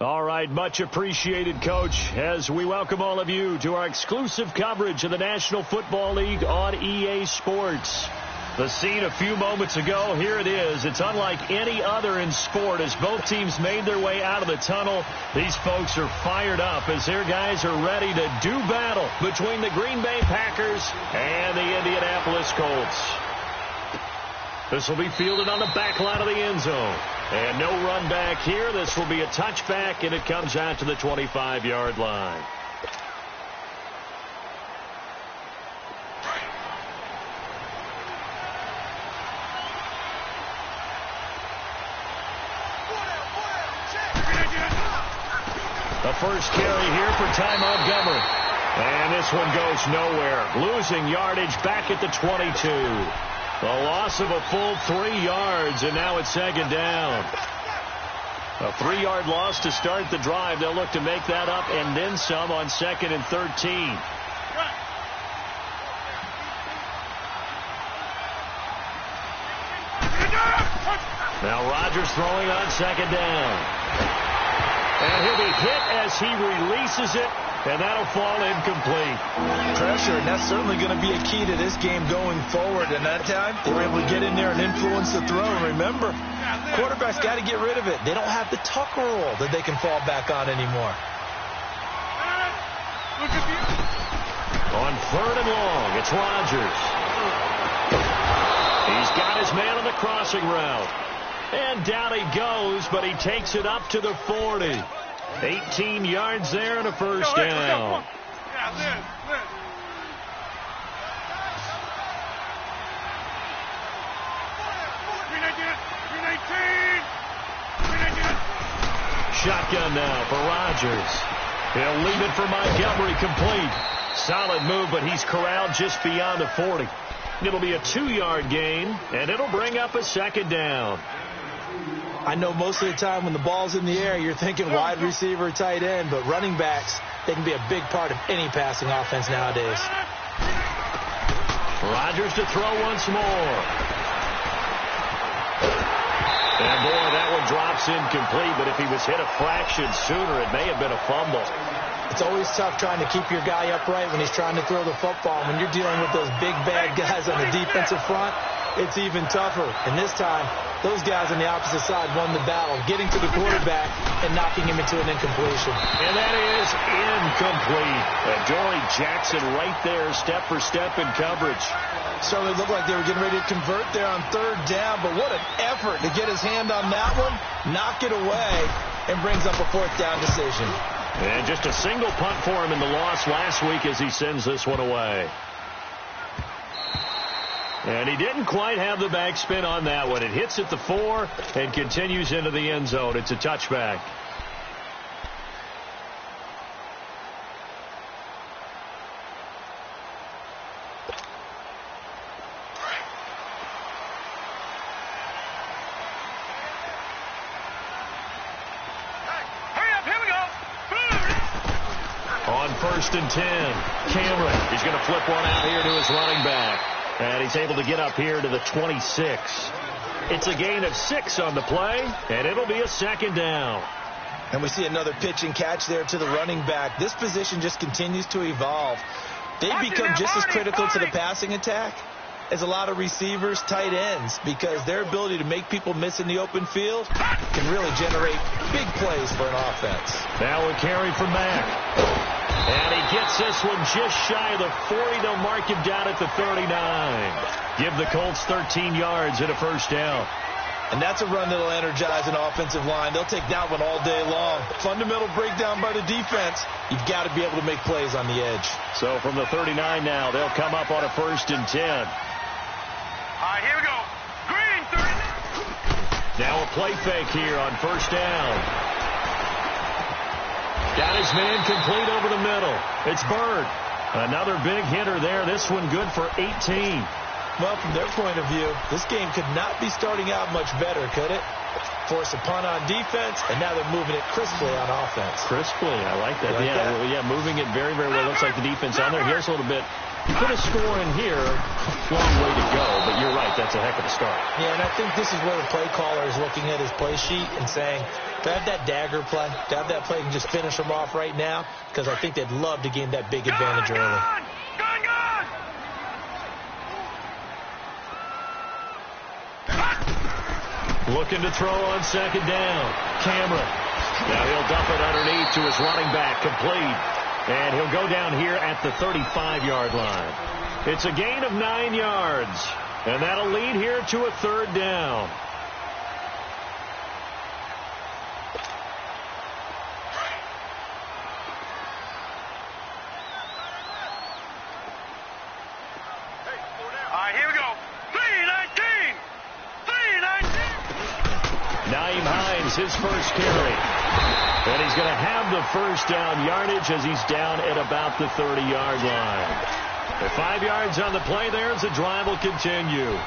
All right, much appreciated, Coach, as we welcome all of you to our exclusive coverage of the National Football League on EA Sports. The scene a few moments ago, here it is. It's unlike any other in sport as both teams made their way out of the tunnel. These folks are fired up as their guys are ready to do battle between the Green Bay Packers and the Indianapolis Colts. This will be fielded on the back line of the end zone. And no run back here. This will be a touchback, and it comes out to the 25-yard line. The first carry here for Ty Montgomery. And this one goes nowhere. Losing yardage back at the 22. The loss of a full 3 yards, and now it's second down. A 3-yard loss to start the drive. They'll look to make that up and then some on 2nd and 13. Now Rodgers throwing on 2nd down. And he'll be hit as he releases it. And that'll fall incomplete. Pressure, and that's certainly going to be a key to this game going forward. And that time, they were able to get in there and influence the throw. And remember, quarterbacks got to get rid of it. They don't have the Tucker rule that they can fall back on anymore. On 3rd and long, it's Rodgers. He's got his man on the crossing route. And down he goes, but he takes it up to the 40. 18 yards there and a first down. Shotgun now for Rodgers. He'll leave it for Montgomery, complete. Solid move, but he's corralled just beyond the 40. It'll be a 2-yard gain, and it'll bring up a second down. I know most of the time when the ball's in the air, you're thinking wide receiver, tight end, but running backs, they can be a big part of any passing offense nowadays. Rodgers to throw once more. And boy, that one drops incomplete, but if he was hit a fraction sooner, it may have been a fumble. It's always tough trying to keep your guy upright when he's trying to throw the football. When you're dealing with those big, bad guys on the defensive front, it's even tougher. And this time, those guys on the opposite side won the battle, getting to the quarterback and knocking him into an incompletion. And that is incomplete. Dory Jackson right there, step for step in coverage. Certainly looked like they were getting ready to convert there on 3rd down, but what an effort to get his hand on that one, knock it away, and brings up a 4th down decision. And just a single punt for him in the loss last week as he sends this one away. And he didn't quite have the backspin on that one. It hits at the 4 and continues into the end zone. It's a touchback. On 1st and 10, Cameron. He's going to flip one out here to his running back. And he's able to get up here to the 26. It's a gain of 6 on the play, and it'll be a second down. And we see another pitch and catch there to the running back. This position just continues to evolve. They become just as critical to the passing attack as a lot of receivers, tight ends, because their ability to make people miss in the open field can really generate big plays for an offense. Now a carry from Mack. And he gets this one just shy of the 40. They'll mark him down at the 39. Give the Colts 13 yards and a first down. And that's a run that'll energize an offensive line. They'll take that one all day long. Fundamental breakdown by the defense. You've got to be able to make plays on the edge. So from the 39 now, they'll come up on a 1st and 10. All right, here we go. Green, 30. Now a play fake here on 1st down. Got his man complete over the middle. It's Bird. Another big hitter there. This one good for 18. Well, from their point of view, this game could not be starting out much better, could it? Force a punt on defense, and now they're moving it crisply on offense. Crisply, I like that. Like that? Yeah, moving it very, very well. Looks like the defense on there. Here's a little bit Put a score in here. Long way to go, but you're right. That's a heck of a start. Yeah, and I think this is where the play caller is looking at his play sheet and saying, to have that dagger play, to have that play and just finish them off right now, because I think they'd love to gain that big advantage early. Looking to throw on second down. Cameron. Now he'll dump it underneath to his running back. Complete. And he'll go down here at the 35-yard line. It's a gain of 9 yards. And that'll lead here to a third down. All right, here we go. 319. 319. Naeem Hines, his first carry. And he's going to have the first down yardage as he's down at about the 30-yard line. At 5 yards on the play there as the drive will continue.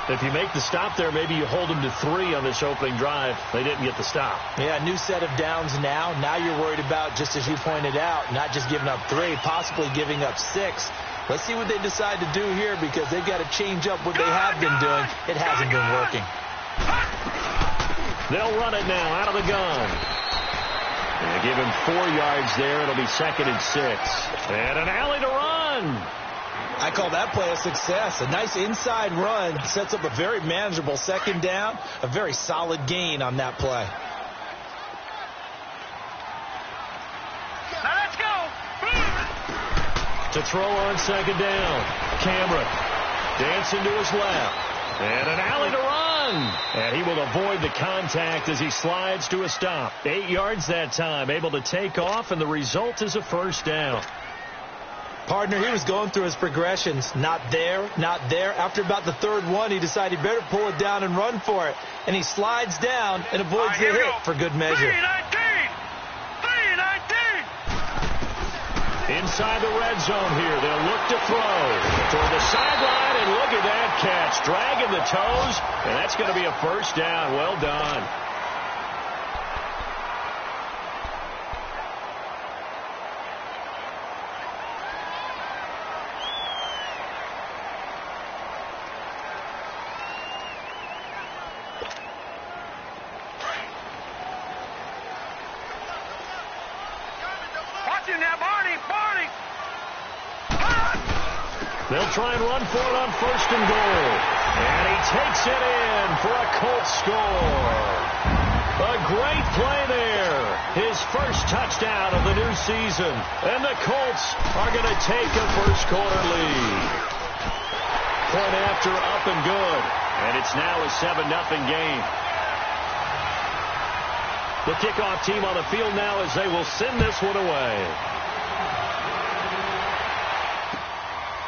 If you make the stop there, maybe you hold them to 3 on this opening drive. They didn't get the stop. Yeah, new set of downs now. Now you're worried about, just as you pointed out, not just giving up 3, possibly giving up 6. Let's see what they decide to do here, because they've got to change up what they have been doing. It hasn't been working. They'll run it now out of the gun. And give him 4 yards there. It'll be 2nd and 6. And an alley to run. I call that play a success. A nice inside run sets up a very manageable second down. A very solid gain on that play. Now let's go. To throw on second down. Cameron dancing to his left. And an alley to run. And he will avoid the contact as he slides to a stop. 8 yards that time. Able to take off, and the result is a first down. Partner, he was going through his progressions. Not there, not there. After about the third one, he decided he better pull it down and run for it. And he slides down and avoids the hit for good measure. 319. Inside the red zone here. They'll look to throw toward the sideline, and look at that catch. Dragging the toes, and that's going to be a first down. Well done. They'll try and run for it on 1st and goal. And he takes it in for a Colts score. A great play there. His first touchdown of the new season. And the Colts are going to take a first-quarter lead. Point after, up and good. And it's now a 7-0 game. The kickoff team on the field now as they will send this one away.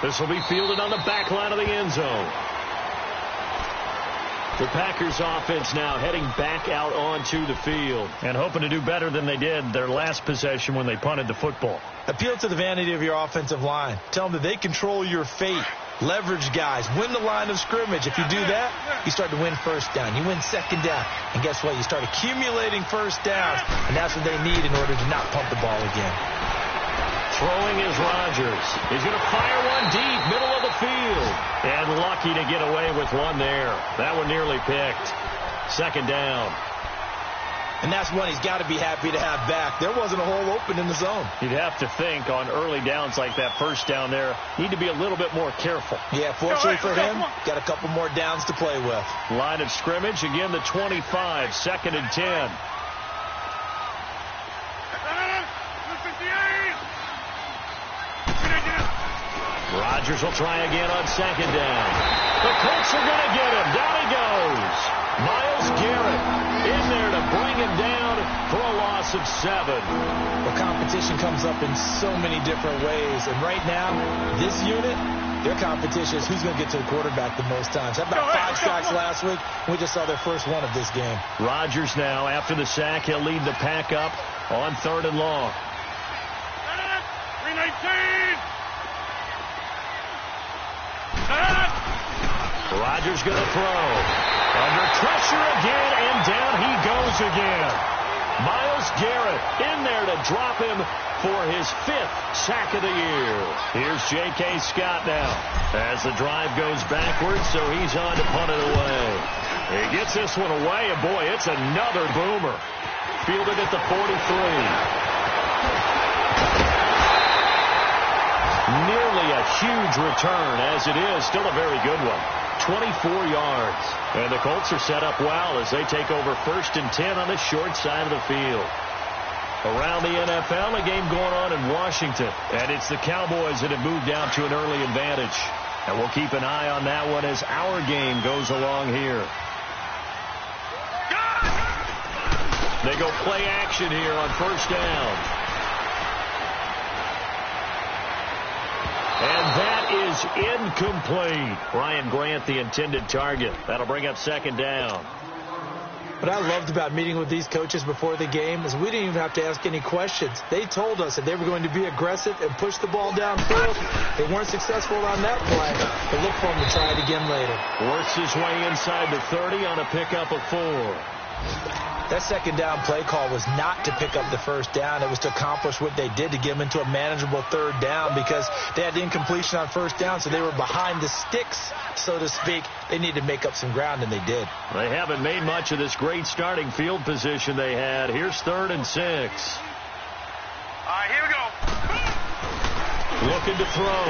This will be fielded on the back line of the end zone. The Packers offense now heading back out onto the field and hoping to do better than they did their last possession when they punted the football. Appeal to the vanity of your offensive line. Tell them that they control your fate. Leverage guys. Win the line of scrimmage. If you do that, you start to win first down. You win second down. And guess what? You start accumulating first downs. And that's what they need in order to not pump the ball again. Throwing is Rodgers. He's going to fire one deep, middle of the field. And lucky to get away with one there. That one nearly picked. Second down. And that's one he's got to be happy to have back. There wasn't a hole open in the zone. You'd have to think on early downs like that first down there, need to be a little bit more careful. Yeah, fortunately for him, got a couple more downs to play with. Line of scrimmage, again the 25, 2nd and 10. Rodgers will try again on second down. The Colts are going to get him. Down he goes. Myles Garrett in there to bring him down for a loss of 7. Well, competition comes up in so many different ways. And right now, this unit, their competition is who's going to get to the quarterback the most times. How about 5 sacks last week? We just saw their first one of this game. Rodgers now, after the sack, he'll lead the pack up on 3rd and long. 319. Rodgers going to throw. Under pressure again, and down he goes again. Myles Garrett in there to drop him for his 5th sack of the year. Here's J.K. Scott now as the drive goes backwards, so he's on to punt it away. He gets this one away, and boy, it's another boomer. Fielded at the 43. Nearly a huge return, as it is. Still a very good one. 24 yards. And the Colts are set up well as they take over 1st and 10 on the short side of the field. Around the NFL, a game going on in Washington. And it's the Cowboys that have moved down to an early advantage. And we'll keep an eye on that one as our game goes along here. They go play action here on 1st down. And that is incomplete. Ryan Grant, the intended target. That'll bring up 2nd down. What I loved about meeting with these coaches before the game is we didn't even have to ask any questions. They told us that they were going to be aggressive and push the ball downfield. They weren't successful on that play, but look for them to try it again later. Works his way inside the 30 on a pickup of 4. That 2nd down play call was not to pick up the 1st down. It was to accomplish what they did, to get them into a manageable 3rd down, because they had the incompletion on 1st down, so they were behind the sticks, so to speak. They needed to make up some ground, and they did. They haven't made much of this great starting field position they had. Here's 3rd and 6. All right, here we go. Looking to throw.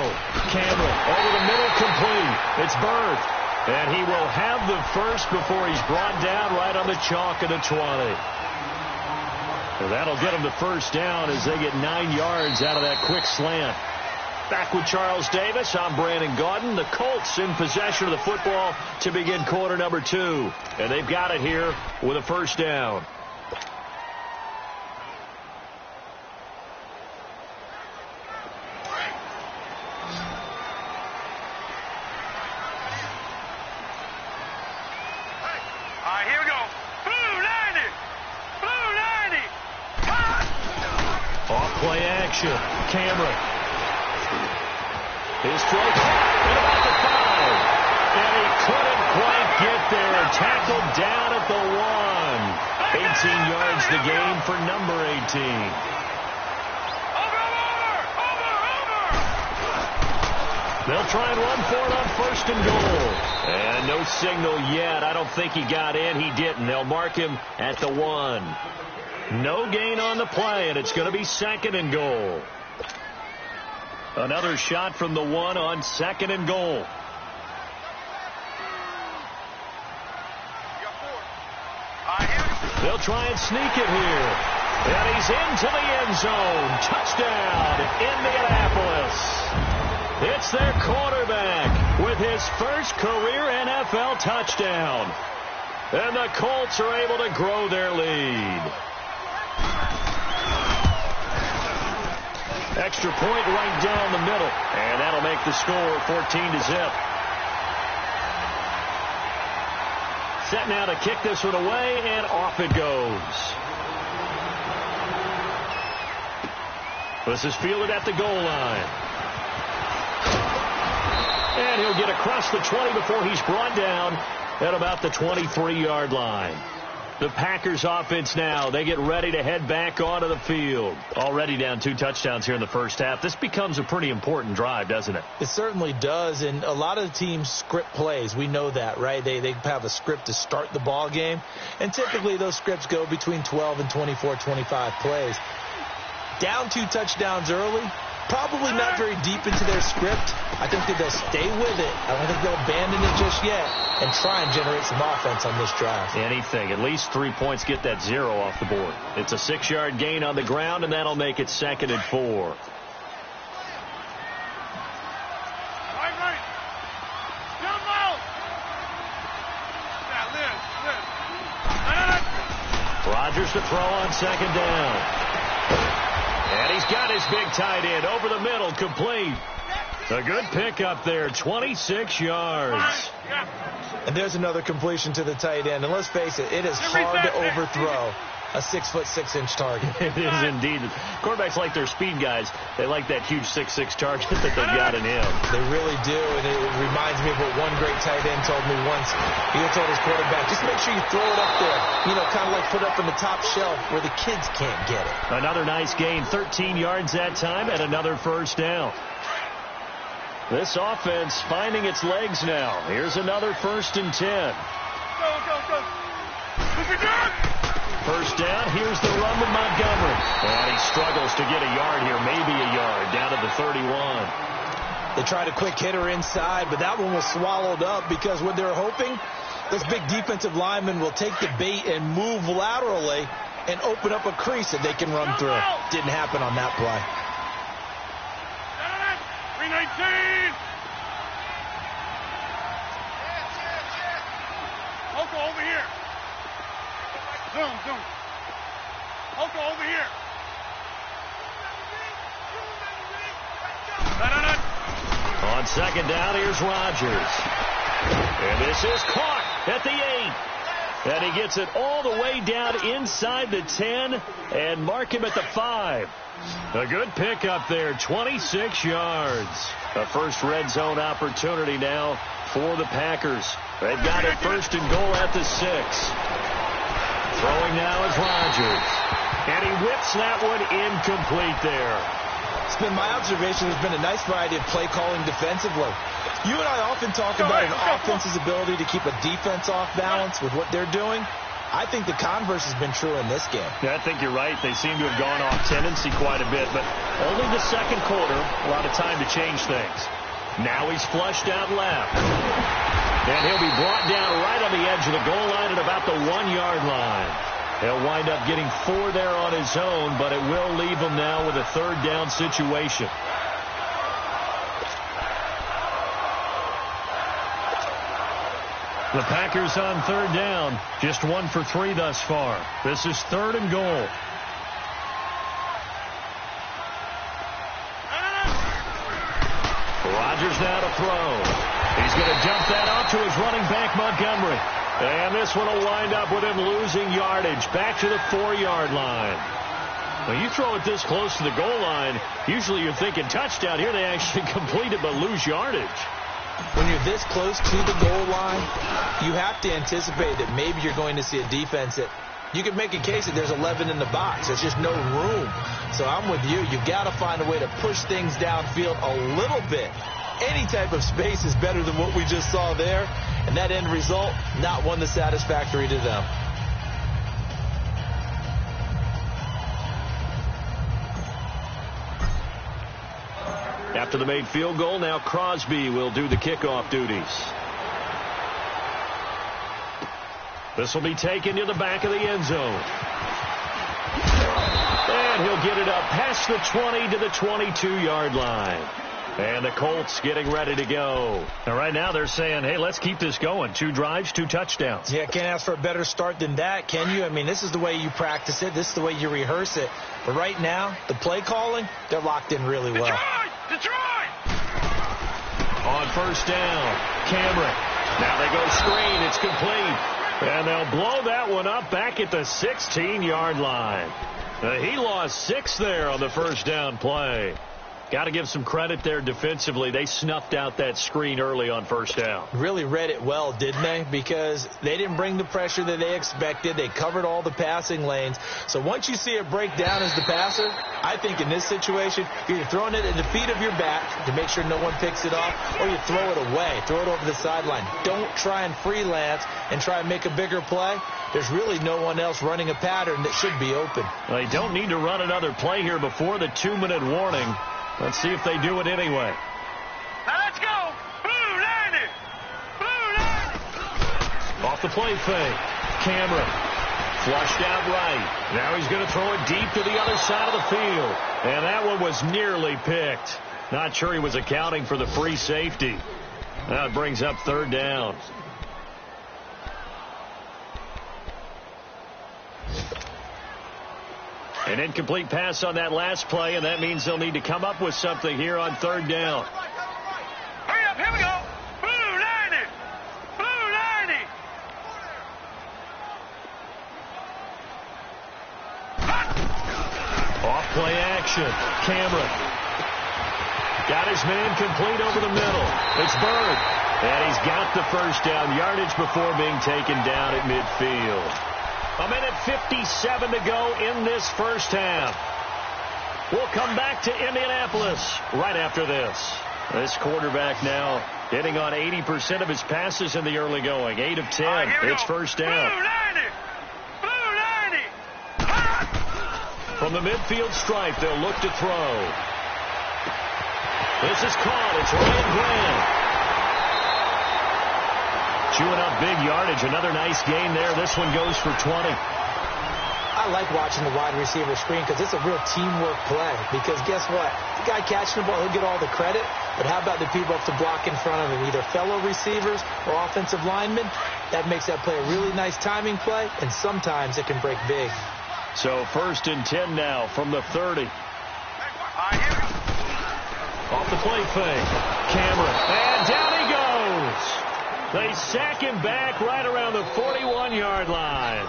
Cameron over the middle, complete. It's Bird. And he will have the first before he's brought down right on the chalk of the 20. And that'll get him the 1st down as they get 9 yards out of that quick slant. Back with Charles Davis, I'm Brandon Gaudin. The Colts in possession of the football to begin quarter number 2. And they've got it here with a 1st down. Cameron. His throw at about the 5. And he couldn't quite get there. Tackled down at the 1. 18 yards the gain for number 18. They'll try and run for it on 1st and goal. And no signal yet. I don't think he got in. He didn't. They'll mark him at the 1. No gain on the play, and it's going to be 2nd and goal. Another shot from the 1 on 2nd and goal. They'll try and sneak it here. And he's into the end zone. Touchdown, Indianapolis. It's their quarterback with his first career NFL touchdown. And the Colts are able to grow their lead. Extra point right down the middle. And that'll make the score 14-0. Set now to kick this one away, and off it goes. This is fielded at the goal line. And he'll get across the 20 before he's brought down at about the 23-yard line. The Packers offense now, they get ready to head back onto the field. Already down 2 touchdowns here in the first half. This becomes a pretty important drive, doesn't it? It certainly does, and a lot of the teams script plays. We know that, right? They have a script to start the ball game, and typically those scripts go between 12 and 24, 25 plays. Down 2 touchdowns early, probably not very deep into their script. I think that they'll stay with it. I don't think they'll abandon it just yet and try and generate some offense on this drive. Anything. At least 3 points, get that 0 off the board. It's a 6-yard gain on the ground, and that'll make it 2nd and 4. Rodgers to throw on 2nd down. And he's got his big tight end over the middle, complete. A good pickup there, 26 yards. And there's another completion to the tight end. And let's face it, it is hard to overthrow a 6'6" target. It is indeed. Quarterbacks like their speed guys. They like that huge 6'6" target that they've got in him. They really do, and it reminds me of what one great tight end told me once. He told his quarterback, just make sure you throw it up there, kind of like put it up in the top shelf where the kids can't get it. Another nice gain, 13 yards that time, and another first down. This offense finding its legs now. Here's another 1st and 10. Go. First down, here's the run with Montgomery. And he struggles to get a yard here, maybe a yard, down to the 31. They tried a quick hitter inside, but that one was swallowed up because what they're hoping, this big defensive lineman will take the bait and move laterally and open up a crease that they can run through. Didn't happen on that play. 319. Oko over here. Zoom. Oko over here. On second down, here's Rodgers. And this is caught at the 8. And he gets it all the way down inside the 10 and mark him at the 5. A good pickup there, 26 yards. A first red zone opportunity now for the Packers. They've got it 1st and goal at the 6. Throwing now is Rodgers. And he whips that one incomplete there. It's been my observation there's been a nice variety of play calling defensively. You and I often talk about an offense's ability to keep a defense off balance with what they're doing. I think the converse has been true in this game. Yeah, I think you're right. They seem to have gone off tendency quite a bit, but only the second quarter, a lot of time to change things. Now he's flushed out left. And he'll be brought down right on the edge of the goal line at about the 1-yard line. He'll wind up getting 4 there on his own, but it will leave him now with a 3rd down situation. The Packers on 3rd down, just 1 for 3 thus far. This is 3rd and goal. Rodgers now to throw. He's going to jump that off to his running back, Montgomery. And this one will wind up with him losing yardage back to the 4-yard line. When you throw it this close to the goal line, usually you're thinking touchdown. Here they actually complete it but lose yardage. When you're this close to the goal line, you have to anticipate that maybe you're going to see a defense that you can make a case that there's 11 in the box. There's just no room. So I'm with you. You've got to find a way to push things downfield a little bit. Any type of space is better than what we just saw there. And that end result, not one that's satisfactory to them. After the made field goal, now Crosby will do the kickoff duties. This will be taken to the back of the end zone. And he'll get it up past the 20 to the 22-yard line. And the Colts getting ready to go. And right now they're saying, hey, let's keep this going. 2 drives, 2 touchdowns. Yeah, can't ask for a better start than that, can you? I mean, this is the way you practice it. This is the way you rehearse it. But right now, the play calling, they're locked in really well. Detroit! On first down, Cameron. Now they go screen. It's complete. And they'll blow that one up back at the 16-yard line. He lost 6 there on the first down play. Got to give some credit there defensively. They snuffed out that screen early on first down. Really read it well, didn't they? Because they didn't bring the pressure that they expected. They covered all the passing lanes. So once you see it break down as the passer, I think in this situation, you're throwing it at the feet of your back to make sure no one picks it off, or you throw it away. Throw it over the sideline. Don't try and freelance and try and make a bigger play. There's really no one else running a pattern that should be open. They don't need to run another play here before the 2-minute warning. Let's see if they do it anyway. Now let's go. Blue 90. Blue 90. Off the play fake. Cameron flushed out right. Now he's going to throw it deep to the other side of the field. And that one was nearly picked. Not sure he was accounting for the free safety. Now it brings up 3rd down. An incomplete pass on that last play, and that means they'll need to come up with something here on 3rd down. Hurry up, here we go. Blue 90. Blue 90. Off play action. Cameron. Got his man complete over the middle. It's Bird. And he's got the first down yardage before being taken down at midfield. 1:57 to go in this first half. We'll come back to Indianapolis right after this. This quarterback now hitting on 80% of his passes in the early going. 8 of 10. It's first down. From the midfield stripe, they'll look to throw. This is caught. It's Ryan Grant. Chewing up big yardage. Another nice gain there. This one goes for 20. I like watching the wide receiver screen because it's a real teamwork play. Because guess what? The guy catching the ball, he'll get all the credit. But how about the people have to block in front of him, either fellow receivers or offensive linemen? That makes that play a really nice timing play, and sometimes it can break big. So 1st and 10 now from the 30. Off the play fake. Cameron. And down he goes. They sack him back right around the 41-yard line.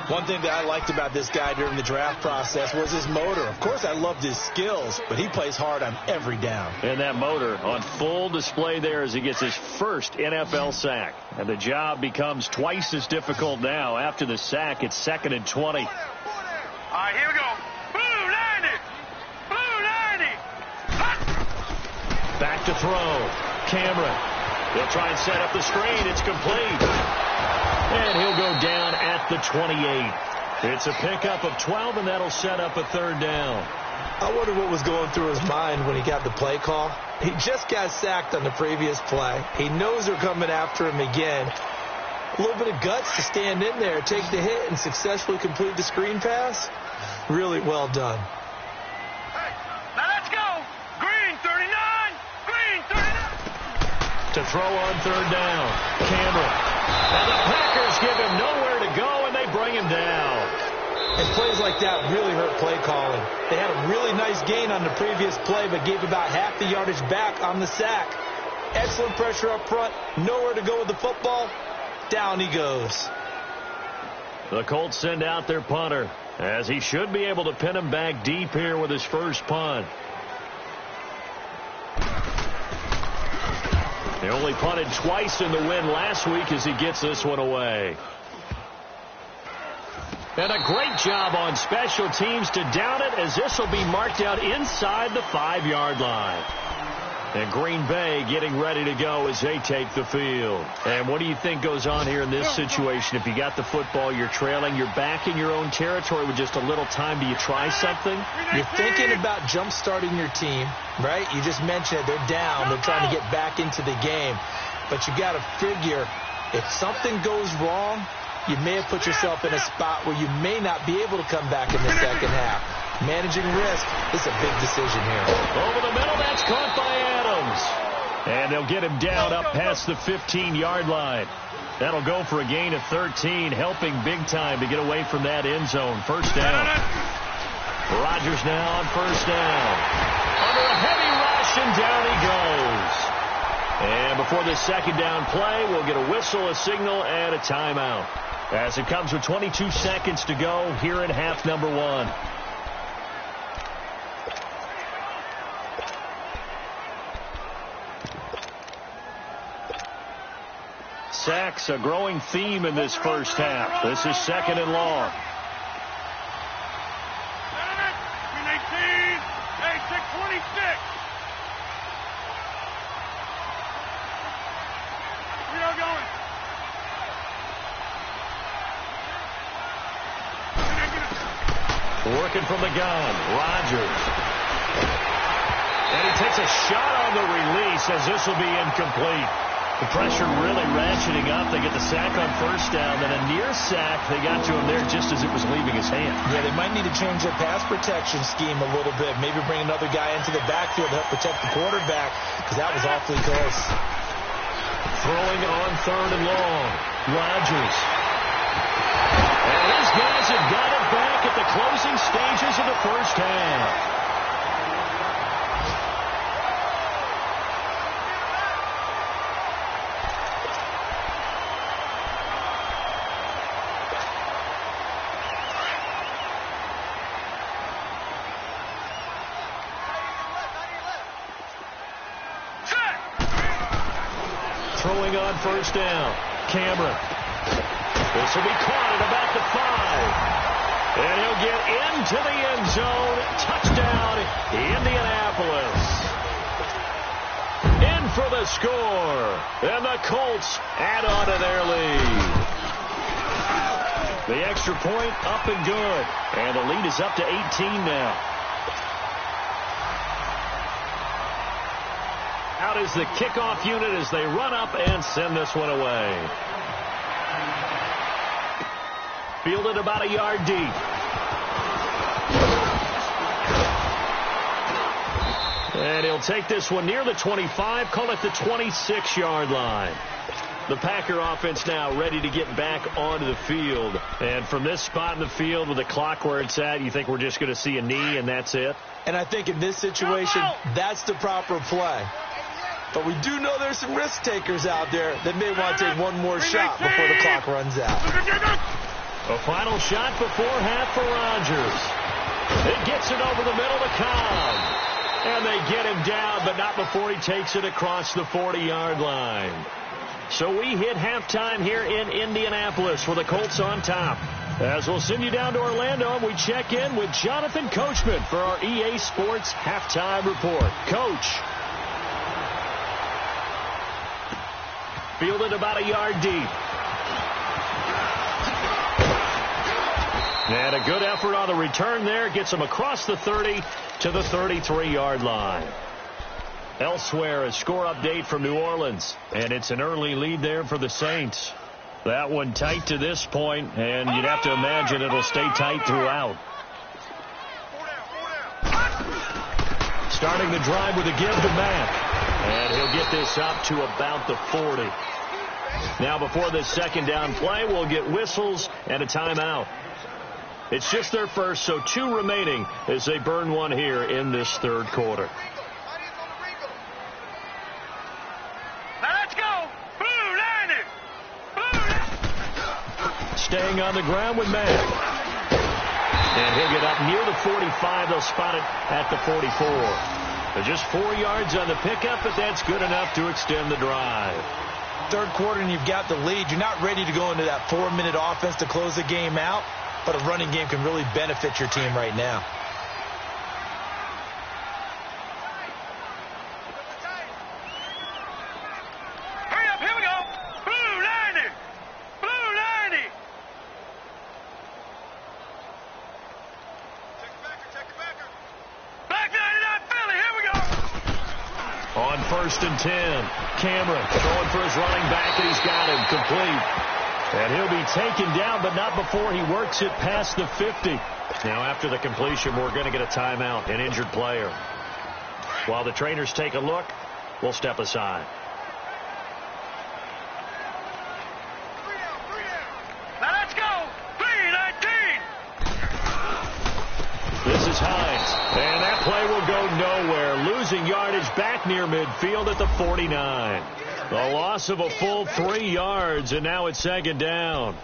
One thing that I liked about this guy during the draft process was his motor. Of course, I loved his skills, but he plays hard on every down. And that motor on full display there as he gets his first NFL sack. And the job becomes twice as difficult now. After the sack, it's 2nd and 20. All right, here we go. Blue 90. Blue 90. Back to throw. Cameron. He'll try and set up the screen. It's complete. And he'll go down at the 28. It's a pickup of 12, and that'll set up a 3rd down. I wonder what was going through his mind when he got the play call. He just got sacked on the previous play. He knows they're coming after him again. A little bit of guts to stand in there, take the hit, and successfully complete the screen pass. Really well done. Hey, now let's go. Green 39. Green 39. To throw on 3rd down. Cameron. And the Packers give him nowhere to go, and they bring him down. And plays like that really hurt play calling. They had a really nice gain on the previous play, but gave about half the yardage back on the sack. Excellent pressure up front. Nowhere to go with the football. Down he goes. The Colts send out their punter, as he should be able to pin him back deep here with his first punt. They only punted twice in the win last week as he gets this one away. And a great job on special teams to down it, as this will be marked out inside the 5-yard line. And Green Bay getting ready to go as they take the field. And what do you think goes on here in this situation? If you got the football, you're trailing, you're back in your own territory with just a little time. Do you try something? You're thinking about jump-starting your team, right? You just mentioned it. They're down. They're trying to get back into the game. But you got to figure, if something goes wrong, you may have put yourself in a spot where you may not be able to come back in the second half. Managing risk is a big decision here. Over the middle, that's caught by Adams. And they'll get him down up past the 15-yard line. That'll go for a gain of 13, helping big time to get away from that end zone. First down. Rodgers now on first down. Under a heavy rush, and down he goes. And before the second down play, we'll get a whistle, a signal, and a timeout. As it comes with 22 seconds to go here in half number 1. Sacks, a growing theme in this first half. This is 2nd and long. Green 18. Hey, 626. We are going. Working from the gun, Rodgers. And he takes a shot on the release, as this will be incomplete. The pressure really ratcheting up. They get the sack on first down, then a near sack. They got to him there just as it was leaving his hand. Yeah, they might need to change their pass protection scheme a little bit. Maybe bring another guy into the backfield to help protect the quarterback, because that was awfully close. Throwing on 3rd and long. Rodgers. And these guys have got it back at the closing stages of the first half. throwing on first down. Cameron. This will be caught at about the 5. And he'll get into the end zone. Touchdown, Indianapolis. In for the score. And the Colts add on to their lead. The extra point up and good. And the lead is up to 18 now. Out is the kickoff unit as they run up and send this one away. Fielded about a yard deep. And he'll take this one near the 25, call it the 26-yard line. The Packer offense now ready to get back onto the field. And from this spot in the field with the clock where it's at, you think we're just going to see a knee and that's it? And I think in this situation, that's the proper play. But we do know there's some risk takers out there that may want to take one more shot before the clock runs out. A final shot before half for Rodgers. It gets it over the middle to Cobb. And they get him down, but not before he takes it across the 40-yard line. So we hit halftime here in Indianapolis with the Colts on top. As we'll send you down to Orlando, and we check in with Jonathan Coachman for our EA Sports Halftime Report. Coach. Fielded about a yard deep. And a good effort on the return there. Gets him across the 30 to the 33-yard line. Elsewhere, a score update from New Orleans. And it's an early lead there for the Saints. That one tight to this point, and you'd have to imagine it'll stay tight throughout. Starting the drive with a give to Mack. And he'll get this up to about the 40. Now before this second down play, we'll get whistles and a timeout. It's just their first, so 2 remaining as they burn one here in this third quarter. Let's go. Blue line. Staying on the ground with Mack. And he'll get up near the 45. They'll spot it at the 44. They're just 4 yards on the pickup, but that's good enough to extend the drive. Third quarter and you've got the lead. You're not ready to go into that 4-minute offense to close the game out, but a running game can really benefit your team right now. Hurry up, here we go. Blue line. Blue line. Black 99 Philly, here we go. On 1st and 10, Cameron throwing for his running back, and he's got him complete. And he'll be taken down, but not before he works it past the 50. Now, after the completion, we're going to get a timeout, an injured player. While the trainers take a look, we'll step aside. Now let's go. 319. This is Hines, and that play will go nowhere. Losing yardage back near midfield at the 49. A loss of a full 3 yards, and now it's second down.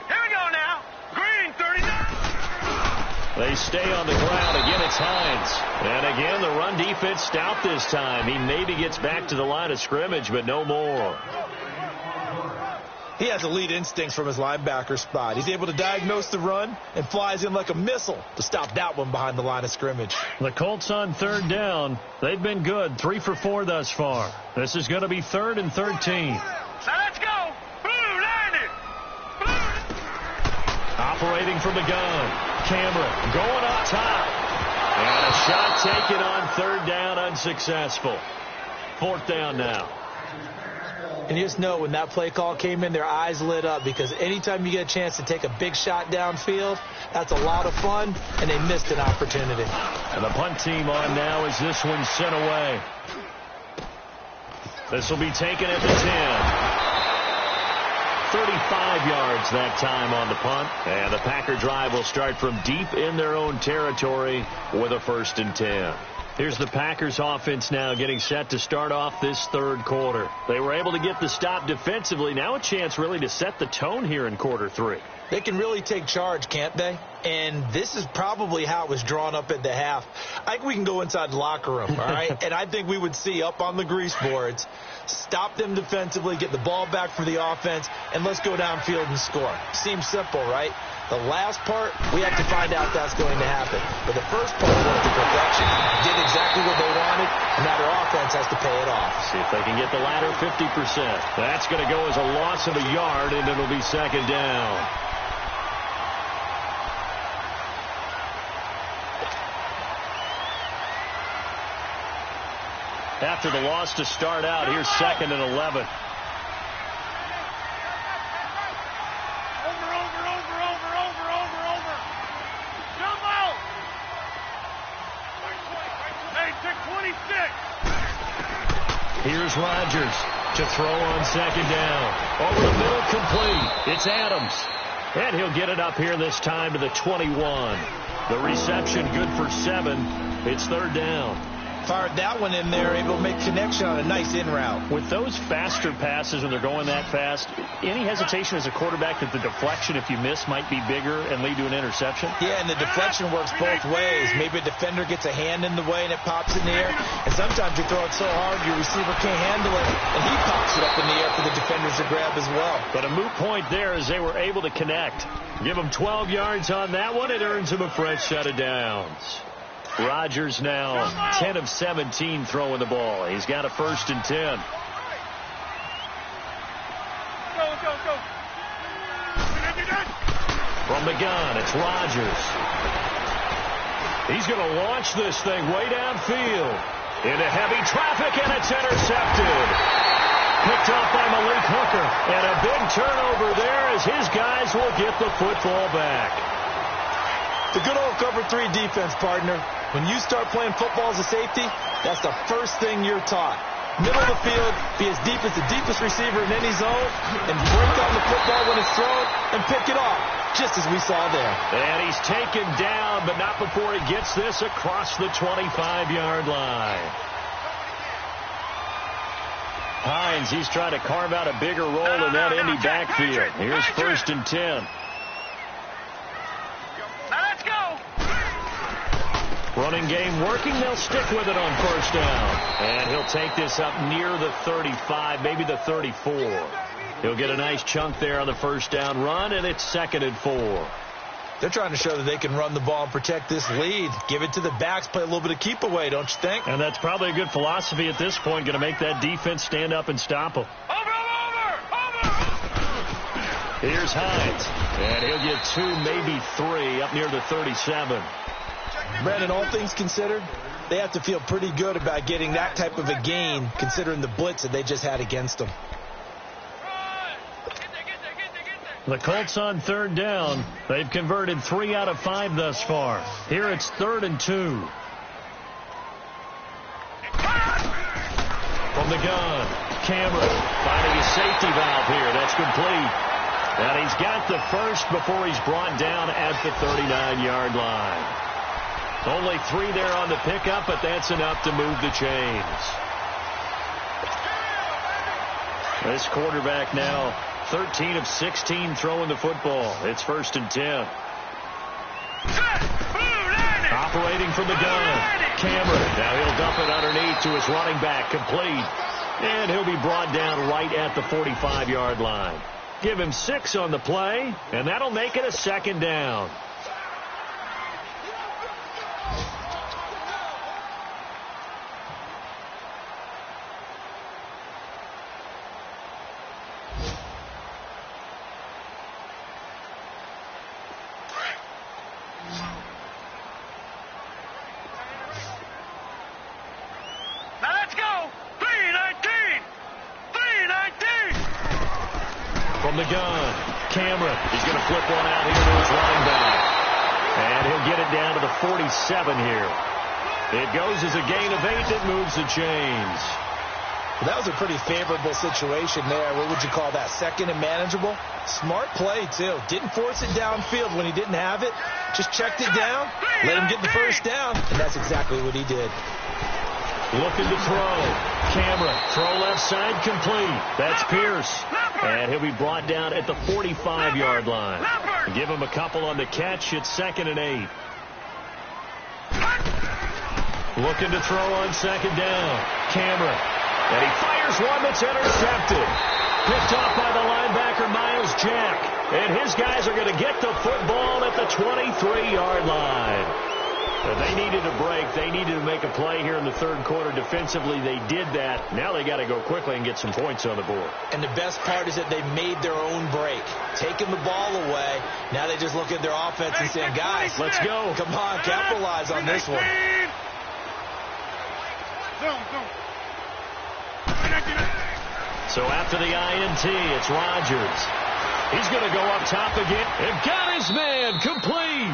Here we go now. Green 39. They stay on the ground. Again, it's Hines. And again, the run defense stout this time. He maybe gets back to the line of scrimmage, but no more. He has elite instincts from his linebacker spot. He's able to diagnose the run and flies in like a missile to stop that one behind the line of scrimmage. The Colts on third down. They've been good, 3 for 4 thus far. This is going to be 3rd and 13. Now let's go. Blue line. Operating from the gun. Cameron going up top. And a shot taken on 3rd down, unsuccessful. 4th down now. And you just know when that play call came in, their eyes lit up, because anytime you get a chance to take a big shot downfield, that's a lot of fun, and they missed an opportunity. And the punt team on now as this one's sent away. This will be taken at the 10. 35 yards that time on the punt. And the Packer drive will start from deep in their own territory with a 1st and 10. Here's the Packers offense now getting set to start off this third quarter. They were able to get the stop defensively. Now a chance really to set the tone here in quarter three. They can really take charge, can't they? And this is probably how it was drawn up at the half. I think we can go inside the locker room, all right? And I think we would see up on the grease boards, stop them defensively, get the ball back for the offense, and let's go downfield and score. Seems simple, right? The last part, we have to find out that's going to happen. But the first part went to perfection. Did exactly what they wanted, and now their offense has to pay it off. See if they can get the latter 50%. That's going to go as a loss of a yard, and it'll be second down. After the loss to start out, here's second and 11. Here's Rodgers to throw on second down. Over the middle, complete. It's Adams. And he'll get it up here this time to the 21. The reception good for 7. It's third down. Fired that one in there, able to make connection on a nice in route. With those faster passes when they're going that fast, any hesitation as a quarterback that the deflection, if you miss, might be bigger and lead to an interception? Yeah, and the deflection works both ways. Maybe a defender gets a hand in the way and it pops in the air. And sometimes you throw it so hard your receiver can't handle it, and he pops it up in the air for the defenders to grab as well. But a moot point there as they were able to connect. Give them 12 yards on that one. It earns them a fresh set of downs. Rodgers now 10 of 17 throwing the ball. He's got a 1st and 10. Go. From the gun, it's Rodgers. He's going to launch this thing way downfield. Into heavy traffic, and it's intercepted. Picked up by Malik Hooker. And a big turnover there as his guys will get the football back. The good old cover 3 defense, partner. When you start playing football as a safety, that's the first thing you're taught. Middle of the field, be as deep as the deepest receiver in any zone, and break on the football when it's thrown and pick it off, just as we saw there. And he's taken down, but not before he gets this across the 25-yard line. Hines, he's trying to carve out a bigger role in that Indy backfield. Here's 1st and 10. Running game working. They'll stick with it on 1st down. And he'll take this up near the 35, maybe the 34. He'll get a nice chunk there on the 1st down run, and it's 2nd and 4. They're trying to show that they can run the ball and protect this lead. Give it to the backs, play a little bit of keep away, don't you think? And that's probably a good philosophy at this point, going to make that defense stand up and stop them. Over. Here's Hines. And he'll get 2, maybe 3 up near the 37. Brandon, all things considered, they have to feel pretty good about getting that type of a gain, considering the blitz that they just had against them. The Colts on 3rd down. They've converted 3 out of 5 thus far. Here it's 3rd and 2. From the gun, Cameron finding a safety valve here. That's complete. And he's got the first before he's brought down at the 39-yard line. Only 3 there on the pickup, but that's enough to move the chains. This quarterback now 13 of 16 throwing the football. It's 1st and 10. Operating from the gun, Cameron. Now he'll dump it underneath to his running back, complete. And he'll be brought down right at the 45-yard line. Give him 6 on the play, and that'll make it a 2nd down. From the gun, Cameron. He's going to flip one out here to his running back. And he'll get it down to the 47 here. It goes as a gain of 8 that moves the chains. Well, that was a pretty favorable situation there. What would you call that? Second and manageable? Smart play, too. Didn't force it downfield when he didn't have it. Just checked it down, let him get the first down, and that's exactly what he did. Looking to throw. Camera. Throw left side complete. That's Pierce. And he'll be brought down at the 45-yard line. Give him a couple on the catch. It's 2nd and 8. Looking to throw on 2nd down. Camera. And he fires one that's intercepted. Picked off by the linebacker, Miles Jack. And his guys are going to get the football at the 23-yard line. They needed a break. They needed to make a play here in the third quarter. Defensively, they did that. Now they got to go quickly and get some points on the board. And the best part is that they made their own break. Taking the ball away. Now they just look at their offense and saying, guys, let's go. Come on, capitalize on this one. So after the INT, it's Rodgers. He's going to go up top again. And got his man complete.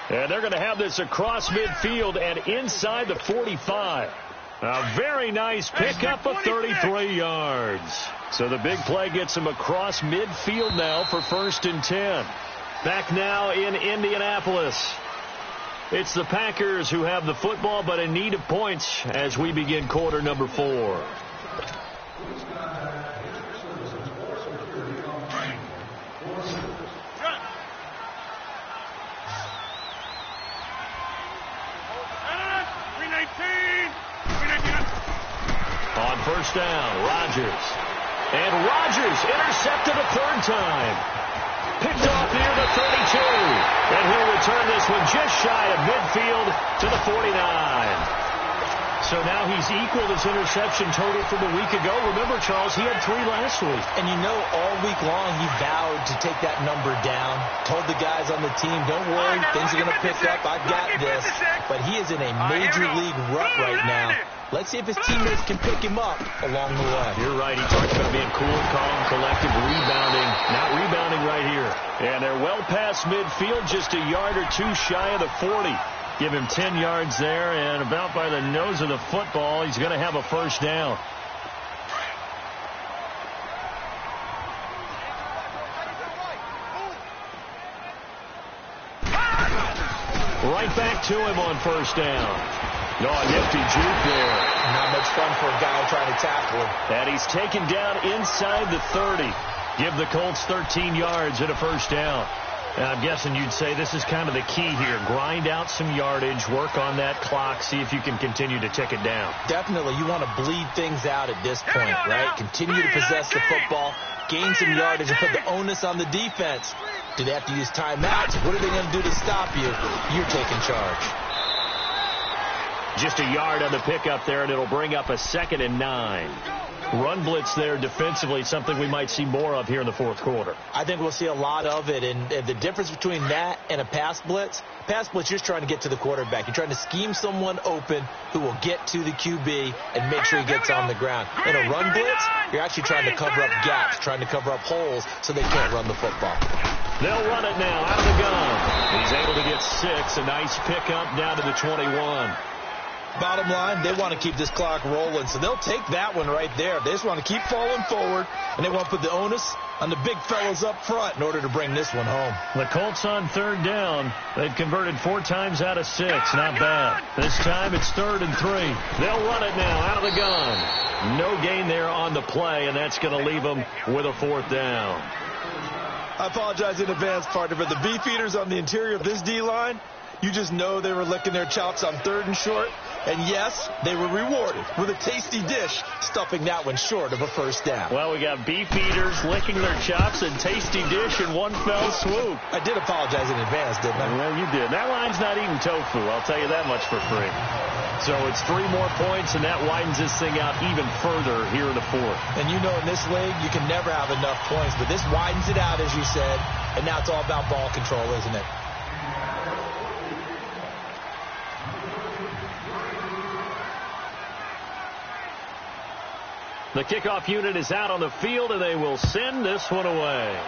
And they're going to have this across midfield and inside the 45. A very nice pickup of 33 yards. So the big play gets him across midfield now for 1st and 10. Back now in Indianapolis. It's the Packers who have the football, but in need of points as we begin quarter number 4. On 1st down, Rodgers. And Rodgers intercepted a 3rd time. Picked off near the 32. And he'll return this one just shy of midfield to the 49. So now he's equaled his interception total from a week ago. Remember, Charles, he had 3 last week. And you know, all week long he vowed to take that number down. Told the guys on the team, don't worry, things are going to pick up. I've got this. But he is in a major league rut right now. Let's see if his teammates can pick him up along the way. You're right. He talked about being cool, calm, collective, rebounding. Not rebounding right here. And they're well past midfield, just a yard or 2 shy of the 40. Give him 10 yards there, and about by the nose of the football, he's going to have a 1st down. Right back to him on 1st down. No, a nifty juke there. Not much fun for a guy trying to tackle him. And he's taken down inside the 30. Give the Colts 13 yards and a 1st down. And I'm guessing you'd say this is kind of the key here. Grind out some yardage, work on that clock, see if you can continue to tick it down. Definitely. You want to bleed things out at this point, right? Continue to possess the football, gain some yardage, and put the onus on the defense. Do they have to use timeouts? What are they going to do to stop you? You're taking charge. Just a yard on the pickup there, and it'll bring up a 2nd and 9. Run blitz there defensively, something we might see more of here in the 4th quarter. I think we'll see a lot of it, and the difference between that and a pass blitz, you're just trying to get to the quarterback. You're trying to scheme someone open who will get to the QB and make sure he gets on the ground. In a run blitz, you're actually trying to cover up gaps, trying to cover up holes so they can't run the football. They'll run it now out of the gun. He's able to get 6, a nice pickup down to the 21. Bottom line, they want to keep this clock rolling, so they'll take that one right there. They just want to keep falling forward, and they want to put the onus on the big fellas up front in order to bring this one home. The Colts on 3rd down. They've converted 4 times out of 6. Not bad. This time it's 3rd and 3. They'll run it now out of the gun. No gain there on the play, and that's going to leave them with a 4th down. I apologize in advance, partner, but the beefeaters on the interior of this D-line, you just know they were licking their chops on 3rd and short. And yes, they were rewarded with a tasty dish, stuffing that one short of a 1st down. Well, we got beef eaters licking their chops and tasty dish in one fell swoop. I did apologize in advance, didn't I? Well, you did. That line's not eating tofu, I'll tell you that much for free. So it's 3 more points, and that widens this thing out even further here in the 4th. And you know in this league, you can never have enough points, but this widens it out, as you said, and now it's all about ball control, isn't it? The kickoff unit is out on the field, and they will send this one away.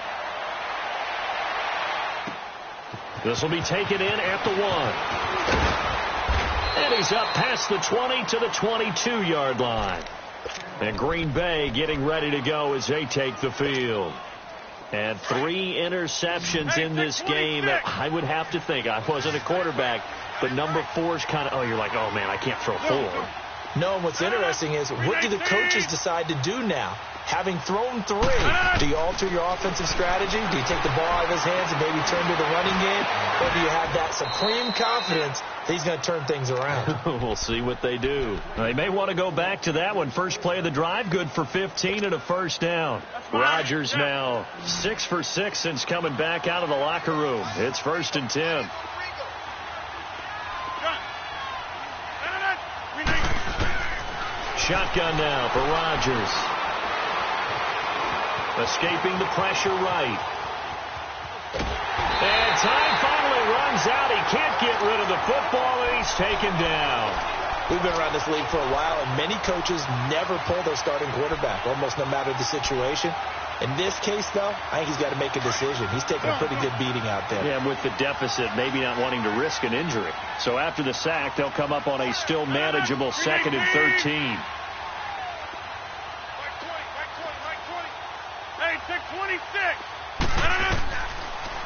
This will be taken in at the 1. And he's up past the 20 to the 22-yard line. And Green Bay getting ready to go as they take the field. And 3 interceptions in this game. I would have to think, I wasn't a quarterback, but number 4 is kind of, you're like, oh, man, I can't throw 4. No, and what's interesting is, what do the coaches decide to do now? Having thrown 3, do you alter your offensive strategy? Do you take the ball out of his hands and maybe turn to the running game? Or do you have that supreme confidence that he's going to turn things around? We'll see what they do. They may want to go back to that one. First play of the drive, good for 15 and a first down. Rodgers now 6 for 6 since coming back out of the locker room. It's 1st and 10. Shotgun now for Rodgers. Escaping the pressure right. And time finally runs out. He can't get rid of the football, and he's taken down. We've been around this league for a while, and many coaches never pull their starting quarterback, almost no matter the situation. In this case, though, I think he's got to make a decision. He's taking a pretty good beating out there. Yeah, with the deficit, maybe not wanting to risk an injury. So after the sack, they'll come up on a still manageable 2nd and 13.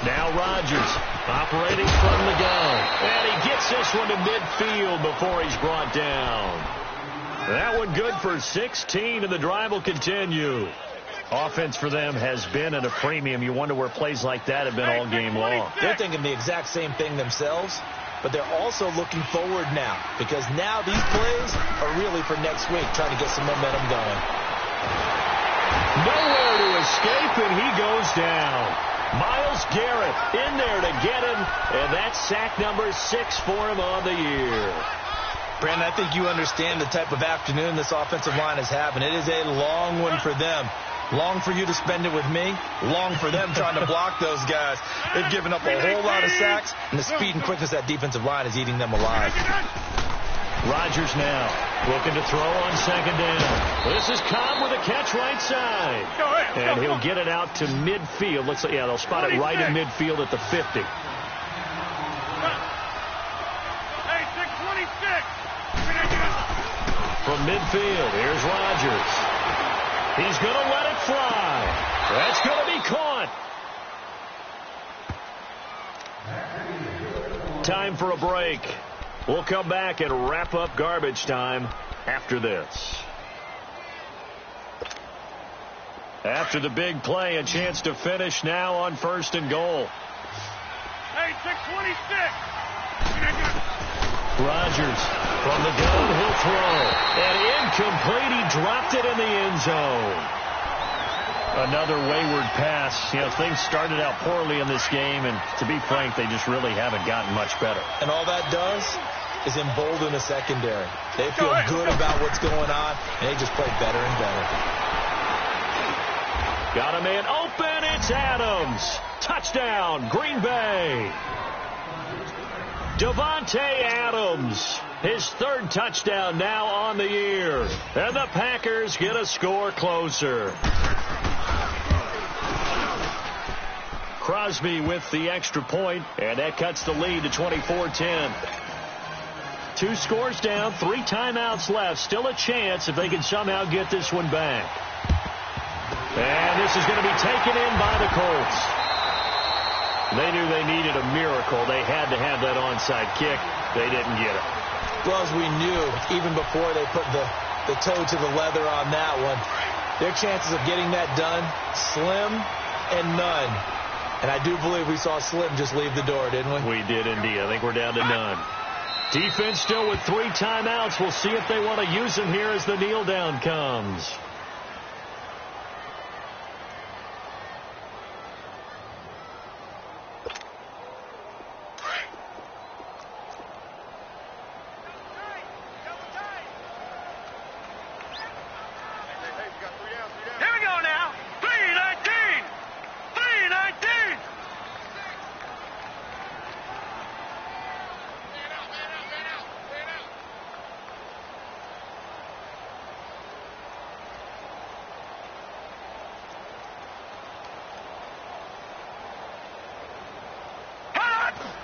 Now Rodgers operating from the gun. And he gets this one to midfield before he's brought down. That one good for 16, and the drive will continue. Offense for them has been at a premium. You wonder where plays like that have been all game long. They're thinking the exact same thing themselves, but they're also looking forward now, because now these plays are really for next week, trying to get some momentum going. Nowhere to escape, and he goes down. Myles Garrett in there to get him, and that's sack number 6 for him on the year. Brandon, I think you understand the type of afternoon this offensive line is having. It is a long one for them. Long for you to spend it with me. Long for them trying to block those guys. They've given up a whole lot of sacks, and the speed and quickness of that defensive line is eating them alive. Rodgers now looking to throw on 2nd down. This is Cobb with a catch right side. And he'll get it out to midfield. Looks like, yeah, they'll spot it right in midfield at the 50. From midfield, here's Rodgers. He's going to let it fly. That's going to be caught. Time for a break. We'll come back and wrap up garbage time after this. After the big play, a chance to finish now on 1st and goal. Hey, 626. Rodgers from the gun, he'll throw. And incomplete, he dropped it in the end zone. Another wayward pass. You know, things started out poorly in this game, and to be frank, they just really haven't gotten much better. And all that does is embolden the secondary. They feel good about what's going on, and they just play better and better. Got a man open. It's Adams. Touchdown, Green Bay. Davante Adams, his 3rd touchdown now on the year. And the Packers get a score closer. Crosby with the extra point, and that cuts the lead to 24-10. 2 scores down, 3 timeouts left. Still a chance if they can somehow get this one back. And this is going to be taken in by the Colts. They knew they needed a miracle. They had to have that onside kick. They didn't get it. Well, as we knew, even before they put the toe to the leather on that one, their chances of getting that done, slim and none. And I do believe we saw Slim just leave the door, didn't we? We did indeed. I think we're down to none. Defense still with 3 timeouts. We'll see if they want to use them here as the kneel down comes.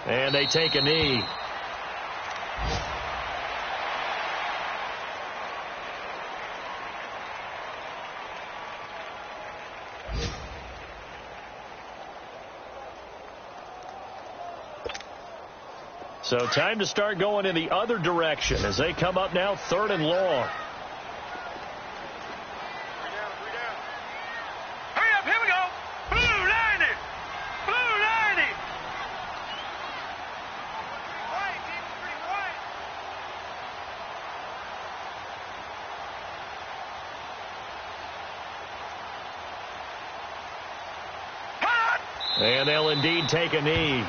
And they take a knee. So time to start going in the other direction as they come up now 3rd and long. Hurry up, here we go. Blue 90. Blue 90. White, pretty white. Hot. And they'll indeed take a knee.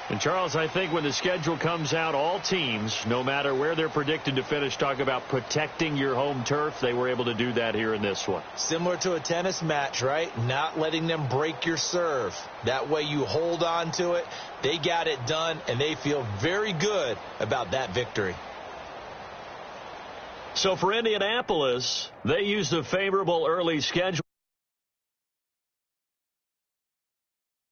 And, Charles, I think when the schedule comes out, all teams, no matter where they're predicted to finish, talk about protecting your home turf. They were able to do that here in this one. Similar to a tennis match, right? Not letting them break your serve. That way you hold on to it. They got it done, and they feel very good about that victory. So for Indianapolis, they used a favorable early schedule.